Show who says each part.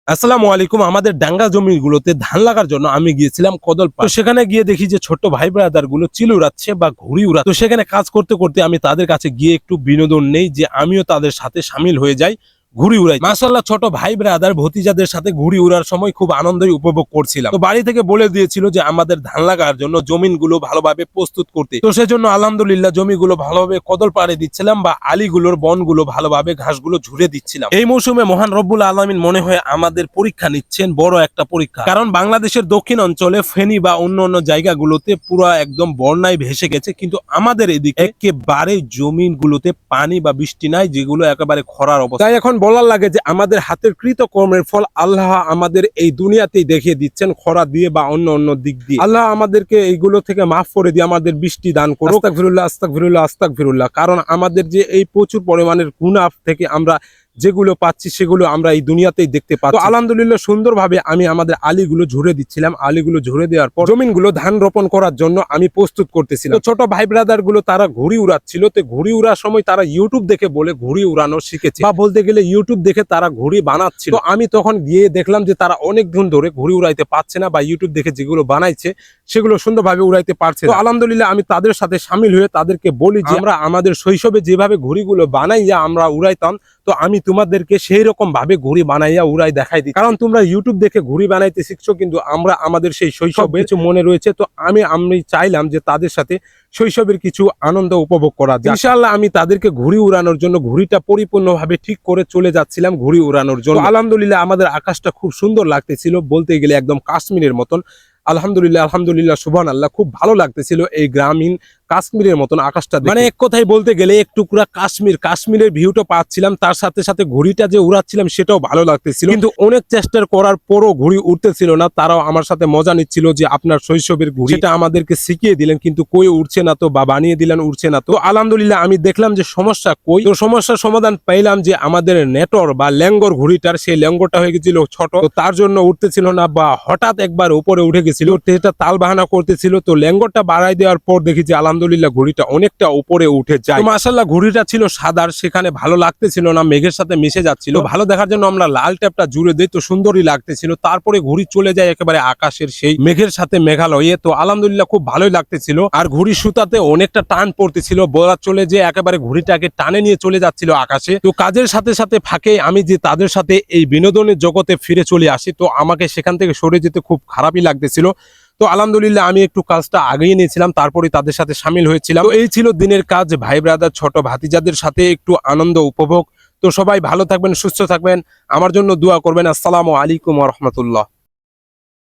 Speaker 1: আসসালামু আলাইকুম। আমাদের ডাঙ্গা জমিগুলোতে ধান লাগার জন্য আমি গিয়েছিলাম কদলপাড়। তো সেখানে গিয়ে দেখি যে ছোট্ট ভাই ব্রাদার গুলো চিল উড়াচ্ছে বা ঘুড়ি উড়াচ্ছে। তো সেখানে কাজ করতে করতে আমি তাদের কাছে গিয়ে একটু বিনোদন নেই, যে আমিও তাদের সাথে সামিল হয়ে যাই ঘুড়ি উড়াই। মাশাআল্লাহ, ছোট ভাই ব্রাদার ভতিজাদের সাথে ঘুড়ি উড়ার সময় খুব আনন্দই উপভোগ করছিলাম। তো বাড়ি থেকে বলে দিয়েছিল যে আমাদের ধান লাগার জন্য জমিনগুলো ভালোভাবে প্রস্তুত করতে। তো সেজন্য আলহামদুলিল্লাহ জমিগুলো ভালোভাবে কদল পাড়ে দিচ্ছিলাম বা আলীগুলোর বনগুলো ভালোভাবে ঘাসগুলো ঝুড়ে দিচ্ছিলাম। এই মৌসুমে মহান রব্বুল আলামিন মনে হয় আমাদের পরীক্ষা নিচ্ছেন, বড় একটা পরীক্ষা। কারণ বাংলাদেশের দক্ষিণ অঞ্চলে ফেনী বা অন্য অন্য জায়গাগুলোতে পুরো একদম বন্যায় ভেসে গেছে, কিন্তু আমাদের এদিকে একেবারে জমিনগুলোতে পানি বা বৃষ্টি নাই, যেগুলো একেবারে খরার অবস্থা। তাই এখন বলার লাগে যে আমাদের হাতের কৃতকর্মের ফল আল্লাহ আমাদের এই দুনিয়াতেই দেখিয়ে দিচ্ছেন, খরা দিয়ে বা অন্য অন্য দিক দিয়ে। আল্লাহ আমাদেরকে এইগুলো থেকে মাফ করে দিয়ে আমাদের বৃষ্টি দান করুন। আস্তাগফিরুল্লাহ, আস্তাগফিরুল্লাহ, আস্তাগফিরুল্লাহ। কারণ আমাদের যে এই প্রচুর পরিমাণের গুনাহ থেকে আমরা যেগুলো পাচ্ছি সেগুলো আমরা এই দুনিয়াতেই দেখতে পাচ্ছি। তো আলহামদুলিল্লাহ সুন্দরভাবে আমি আমাদের আলীগুলো ঝুড়ে দিচ্ছিলাম। আলীগুলো ঝুড়ে দেওয়ার পর জমিনগুলো ধান রোপণ করার জন্য আমি প্রস্তুত করতেছিলাম। তো ছোট ভাই ব্রাদার গুলো তারা ঘুড়ি উড়াচ্ছিল। তো ঘুড়ি উড়ার সময় তারা ইউটিউব দেখে বলে ঘুড়ি উড়ানো শিখেছে, বা বলতে গেলে ইউটিউব দেখে তারা ঘুড়ি বানাচ্ছিল। তো আমি তখন গিয়ে দেখলাম যে তারা অনেক দিন ধরে ঘুড়ি উড়াইতে পারছে না, বা ইউটিউব দেখে যেগুলো বানাইছে সেগুলো সুন্দরভাবে উড়াইতে পারছে না। তো আলহামদুলিল্লাহ আমি তাদের সাথে সামিল হয়ে তাদেরকে বলি যে আমরা আমাদের শৈশবে যেভাবে ঘুড়িগুলো বানাইয়া আমরা উড়াইতাম, তো আমি তোমাদেরকে সেই রকম ভাবে ঘুড়ি বানাইয়া উড়াই দেখাই দিই। কারণ তোমরা ইউটিউব দেখে ঘুড়ি বানাইতে শিখছো, কিন্তু আমরা আমাদের সেই শৈশবের কিছু মনে রয়েছে। তো আমি চাইলাম যে তাদের সাথে শৈশবের কিছু আনন্দ উপভোগ করা যায়। ইনশাআল্লাহ আমি তাদেরকে ঘুড়ি উড়ানোর জন্য ঘুড়িটা পরিপূর্ণভাবে ঠিক করে চলে যাচ্ছিলাম ঘুড়ি উড়ানোর জন্য। আলহামদুলিল্লাহ আমাদের আকাশটা খুব সুন্দর লাগতেছিল, বলতে গেলে একদম কাশ্মীরের মতন। আলহামদুলিল্লাহ, আলহামদুলিল্লাহ, সুবহানাল্লাহ, খুব ভালো লাগতেছিল এই গ্রামীণ কাশ্মীরের মতন আকাশটা। মানে এক কথায় বলতে গেলে এক টুকরা কাশ্মীরের ভিউটা পাচ্ছিলাম, তার সাথে সাথে ঘুড়িটা যে উড়াচ্ছিলাম সেটাও ভালো লাগতেছিল। কিন্তু অনেক চেষ্টার করার পরও ঘুড়ি উঠতেছিল না। তারাও আমার সাথে মজা নিচ্ছিল যে আপনার শৈশবের ঘুড়িটা আমাদেরকে শিখিয়ে দিলেন, কিন্তু কই উঠছে না, তো বা বানিয়ে দিলেন উঠছে না। তো আলহামদুলিল্লাহ আমি দেখলাম যে সমস্যা কই। তো সমস্যার সমাধান পাইলাম যে আমাদের নেটর বা ল্যাঙ্গর ঘুড়িটার সেই ল্যাঙ্গরটা হয়ে গেছিল ছোট, তো তার জন্য উঠতেছিল না, বা হঠাৎ একবার উপরে উঠে গেছিল, সেটা তাল বাহানা করতেছিল। তো ল্যাঙ্গরটা বাড়াই দেওয়ার পর দেখি যে আলহামদুলিল্লাহ ঘুড়িটা অনেকটা উপরে উঠে যায়। মাশাআল্লাহ ঘুড়িটা ছিল সাদার, সেখানে ভালো লাগতেছিল না, মেঘের সাথে মিশে যাচ্ছিল। ভালো দেখার জন্য আমরা লাল ট্যাপটা জুড়ে দিই, তো সুন্দরই লাগতেছিল। তারপরে ঘুড়ি চলে যায় একেবারে আকাশের সেই মেঘের সাথে মেঘালয়ে। তো আলহামদুলিল্লাহ খুব ভালোই লাগতেছিল। আর ঘুড়ির সুতাতে অনেকটা টান পড়তেছিল, বলা চলে যে একেবারে ঘুড়িটাকে টানে নিয়ে চলে যাচ্ছিল আকাশে। তো কাজের সাথে সাথে ফাঁকে আমি যে তাদের সাথে এই বিনোদনের জগতে ফিরে চলে আসি, তো আমাকে সেখান থেকে সরে যেতে খুব খারাপই লাগতেছিল। তো আলহামদুলিল্লাহ আমি একটু কাজটা আগিয়ে নিয়েছিলাম, তারপরে তাদের সাথে সামিল হয়েছিলাম। তো এই ছিল দিনের কাজ, ভাই ব্রাদার ছোট ভাতিজাদের সাথে একটু আনন্দ উপভোগ। তো সবাই ভালো থাকবেন, সুস্থ থাকবেন, আমার জন্য দোয়া করবেন। আসসালামু আলাইকুম ওয়া রাহমাতুল্লাহ।